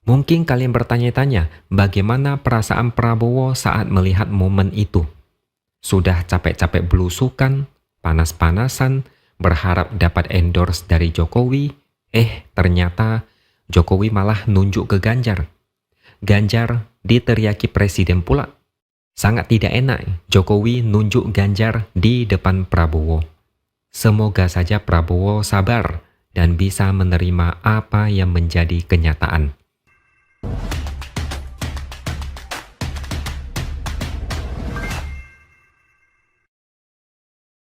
Mungkin kalian bertanya-tanya, bagaimana perasaan Prabowo saat melihat momen itu? Sudah capek-capek belusukan, panas-panasan, berharap dapat endorse dari Jokowi, ternyata Jokowi malah nunjuk ke Ganjar. Ganjar diteriaki presiden pula. Sangat tidak enak Jokowi nunjuk Ganjar di depan Prabowo. Semoga saja Prabowo sabar dan bisa menerima apa yang menjadi kenyataan.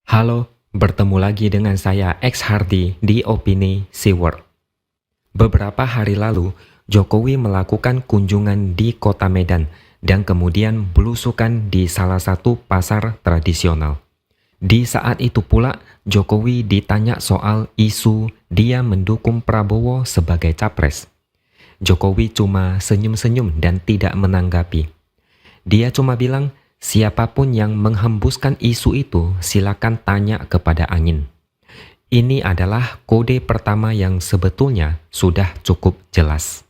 Halo, bertemu lagi dengan saya X Hardy di Opini Seaword. Beberapa hari lalu, Jokowi melakukan kunjungan di kota Medan dan kemudian belusukan di salah satu pasar tradisional. Di saat itu pula, Jokowi ditanya soal isu dia mendukung Prabowo sebagai capres. Jokowi cuma senyum-senyum dan tidak menanggapi. Dia cuma bilang, siapapun yang menghembuskan isu itu silakan tanya kepada angin. Ini adalah kode pertama yang sebetulnya sudah cukup jelas.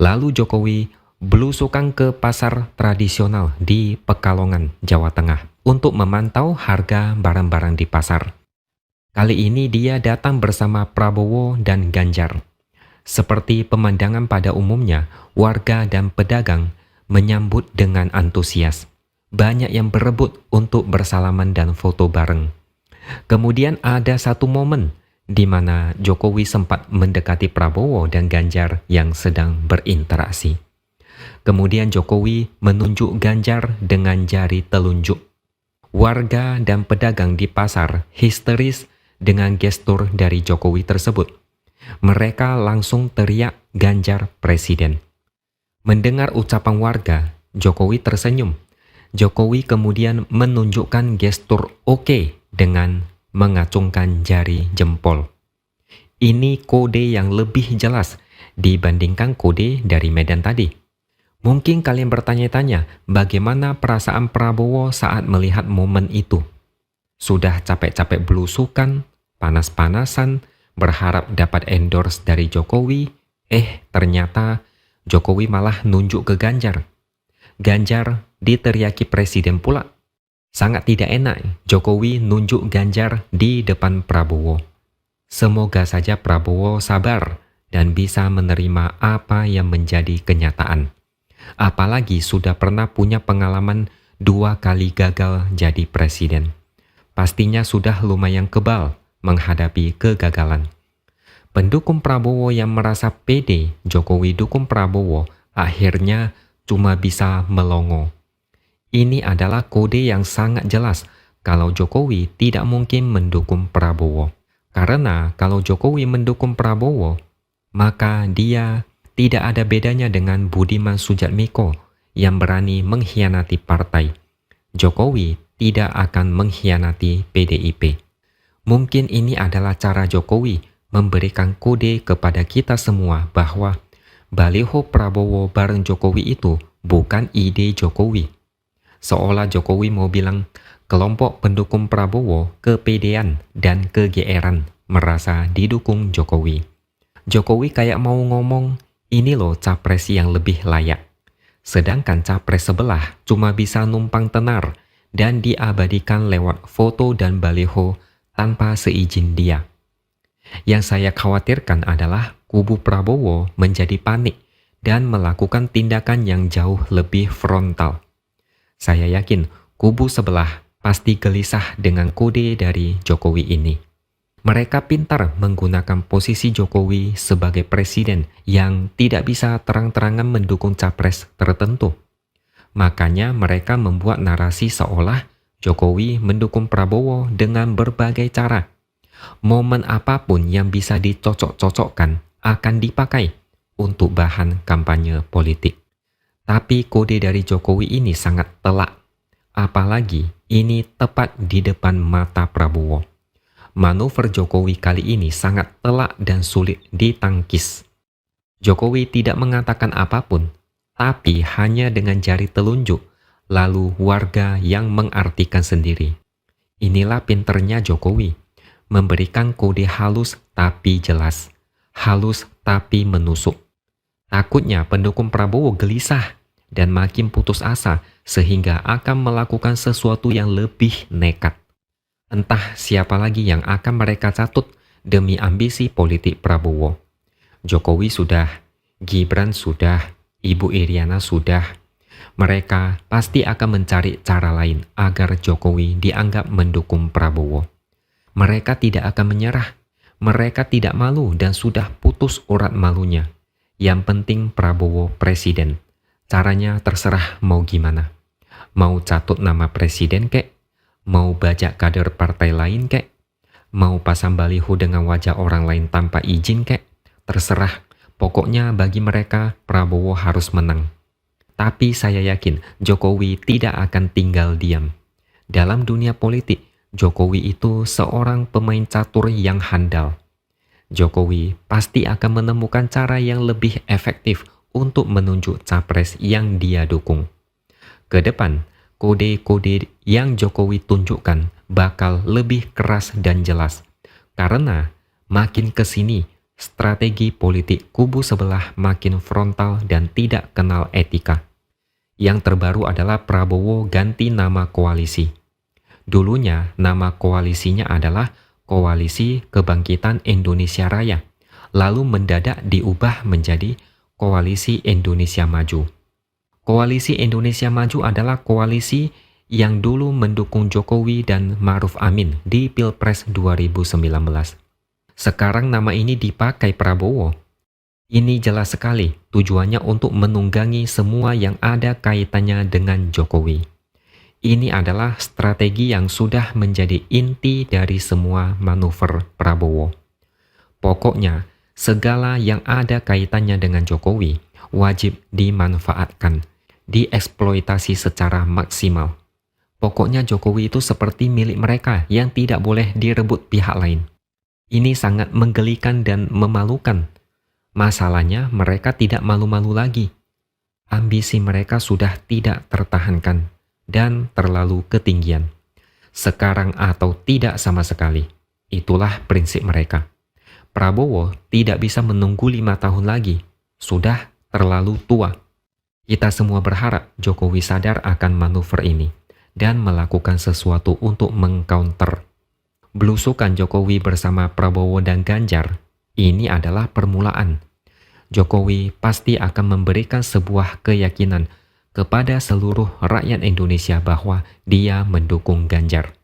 Lalu Jokowi belusukan ke pasar tradisional di Pekalongan, Jawa Tengah untuk memantau harga barang-barang di pasar. Kali ini dia datang bersama Prabowo dan Ganjar. Seperti pemandangan pada umumnya, warga dan pedagang menyambut dengan antusias. Banyak yang berebut untuk bersalaman dan foto bareng. Kemudian ada satu momen di mana Jokowi sempat mendekati Prabowo dan Ganjar yang sedang berinteraksi. Kemudian Jokowi menunjuk Ganjar dengan jari telunjuk. Warga dan pedagang di pasar histeris dengan gestur dari Jokowi tersebut. Mereka langsung teriak Ganjar presiden. Mendengar ucapan warga, Jokowi tersenyum. Jokowi kemudian menunjukkan gestur oke dengan mengacungkan jari jempol. Ini kode yang lebih jelas dibandingkan kode dari Medan tadi. Mungkin kalian bertanya-tanya, bagaimana perasaan Prabowo saat melihat momen itu? Sudah capek-capek belusukan, panas-panasan, berharap dapat endorse dari Jokowi, ternyata Jokowi malah nunjuk ke Ganjar. Ganjar diteriaki presiden pula. Sangat tidak enak Jokowi nunjuk Ganjar di depan Prabowo. Semoga saja Prabowo sabar dan bisa menerima apa yang menjadi kenyataan. Apalagi sudah pernah punya pengalaman 2 kali gagal jadi presiden. Pastinya sudah lumayan kebal menghadapi kegagalan. Pendukung Prabowo yang merasa pede Jokowi dukung Prabowo akhirnya cuma bisa melongo. Ini adalah kode yang sangat jelas kalau Jokowi tidak mungkin mendukung Prabowo. Karena kalau Jokowi mendukung Prabowo, maka dia tidak ada bedanya dengan Budiman Sujatmiko yang berani mengkhianati partai. Jokowi tidak akan mengkhianati PDIP. Mungkin ini adalah cara Jokowi memberikan kode kepada kita semua bahwa baliho Prabowo bareng Jokowi itu bukan ide Jokowi. Seolah Jokowi mau bilang kelompok pendukung Prabowo kepedean dan kegeeran merasa didukung Jokowi. Jokowi kayak mau ngomong, ini loh capres yang lebih layak. Sedangkan capres sebelah cuma bisa numpang tenar dan diabadikan lewat foto dan baliho tanpa seizin dia. Yang saya khawatirkan adalah kubu Prabowo menjadi panik dan melakukan tindakan yang jauh lebih frontal. Saya yakin kubu sebelah pasti gelisah dengan kode dari Jokowi ini. Mereka pintar menggunakan posisi Jokowi sebagai presiden yang tidak bisa terang-terangan mendukung capres tertentu. Makanya mereka membuat narasi seolah Jokowi mendukung Prabowo dengan berbagai cara. Momen apapun yang bisa dicocok-cocokkan akan dipakai untuk bahan kampanye politik. Tapi kode dari Jokowi ini sangat telak. Apalagi ini tepat di depan mata Prabowo. Manuver Jokowi kali ini sangat telak dan sulit ditangkis. Jokowi tidak mengatakan apapun, tapi hanya dengan jari telunjuk, lalu warga yang mengartikan sendiri. Inilah pinternya Jokowi, memberikan kode halus tapi jelas, halus tapi menusuk. Takutnya pendukung Prabowo gelisah dan makin putus asa sehingga akan melakukan sesuatu yang lebih nekat. Entah siapa lagi yang akan mereka catut demi ambisi politik Prabowo. Jokowi sudah, Gibran sudah, Ibu Iriana sudah. Mereka pasti akan mencari cara lain agar Jokowi dianggap mendukung Prabowo. Mereka tidak akan menyerah. Mereka tidak malu dan sudah putus urat malunya. Yang penting Prabowo presiden. Caranya terserah mau gimana. Mau catut nama presiden kek? Mau bajak kader partai lain kek? Mau pasang baliho dengan wajah orang lain tanpa izin kek? Terserah. Pokoknya bagi mereka Prabowo harus menang. Tapi saya yakin Jokowi tidak akan tinggal diam. Dalam dunia politik, Jokowi itu seorang pemain catur yang handal. Jokowi pasti akan menemukan cara yang lebih efektif untuk menunjuk capres yang dia dukung. Ke depan, kode-kode yang Jokowi tunjukkan bakal lebih keras dan jelas. Karena makin ke sini, strategi politik kubu sebelah makin frontal dan tidak kenal etika. Yang terbaru adalah Prabowo ganti nama koalisi. Dulunya nama koalisinya adalah Koalisi Kebangkitan Indonesia Raya, lalu mendadak diubah menjadi Koalisi Indonesia Maju. Koalisi Indonesia Maju adalah koalisi yang dulu mendukung Jokowi dan Ma'ruf Amin di Pilpres 2019. Sekarang nama ini dipakai Prabowo. Ini jelas sekali tujuannya untuk menunggangi semua yang ada kaitannya dengan Jokowi. Ini adalah strategi yang sudah menjadi inti dari semua manuver Prabowo. Pokoknya, segala yang ada kaitannya dengan Jokowi wajib dimanfaatkan, dieksploitasi secara maksimal. Pokoknya Jokowi itu seperti milik mereka yang tidak boleh direbut pihak lain. Ini sangat menggelikan dan memalukan. Masalahnya mereka tidak malu-malu lagi. Ambisi mereka sudah tidak tertahankan dan terlalu ketinggian. Sekarang atau tidak sama sekali. Itulah prinsip mereka. Prabowo tidak bisa menunggu 5 tahun lagi. Sudah terlalu tua. Kita semua berharap Jokowi sadar akan manuver ini dan melakukan sesuatu untuk mengcounter. Belusukan Jokowi bersama Prabowo dan Ganjar, ini adalah permulaan. Jokowi pasti akan memberikan sebuah keyakinan kepada seluruh rakyat Indonesia bahwa dia mendukung Ganjar.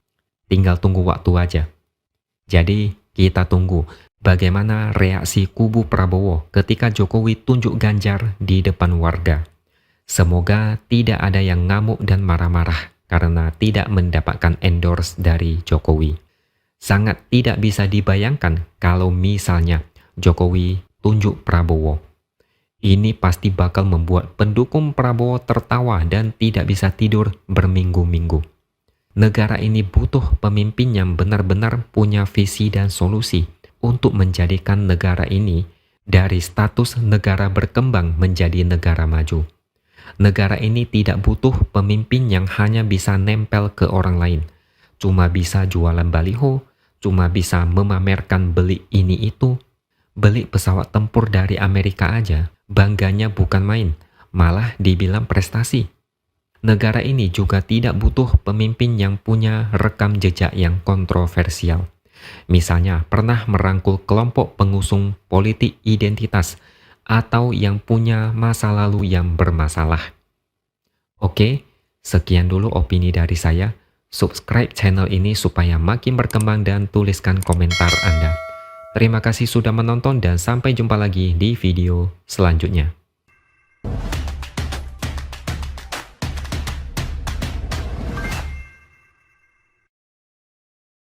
Tinggal tunggu waktu aja. Jadi kita tunggu bagaimana reaksi kubu Prabowo ketika Jokowi tunjuk Ganjar di depan warga. Semoga tidak ada yang ngamuk dan marah-marah karena tidak mendapatkan endorse dari Jokowi. Sangat tidak bisa dibayangkan kalau misalnya Jokowi tunjuk Prabowo. Ini pasti bakal membuat pendukung Prabowo tertawa dan tidak bisa tidur berminggu-minggu. Negara ini butuh pemimpin yang benar-benar punya visi dan solusi untuk menjadikan negara ini dari status negara berkembang menjadi negara maju. Negara ini tidak butuh pemimpin yang hanya bisa nempel ke orang lain, cuma bisa jualan baliho, cuma bisa memamerkan beli ini itu. Beli pesawat tempur dari Amerika aja, bangganya bukan main, malah dibilang prestasi. Negara ini juga tidak butuh pemimpin yang punya rekam jejak yang kontroversial. Misalnya pernah merangkul kelompok pengusung politik identitas atau yang punya masa lalu yang bermasalah. Oke, sekian dulu opini dari saya. Subscribe channel ini supaya makin berkembang dan tuliskan komentar Anda. Terima kasih sudah menonton dan sampai jumpa lagi di video selanjutnya.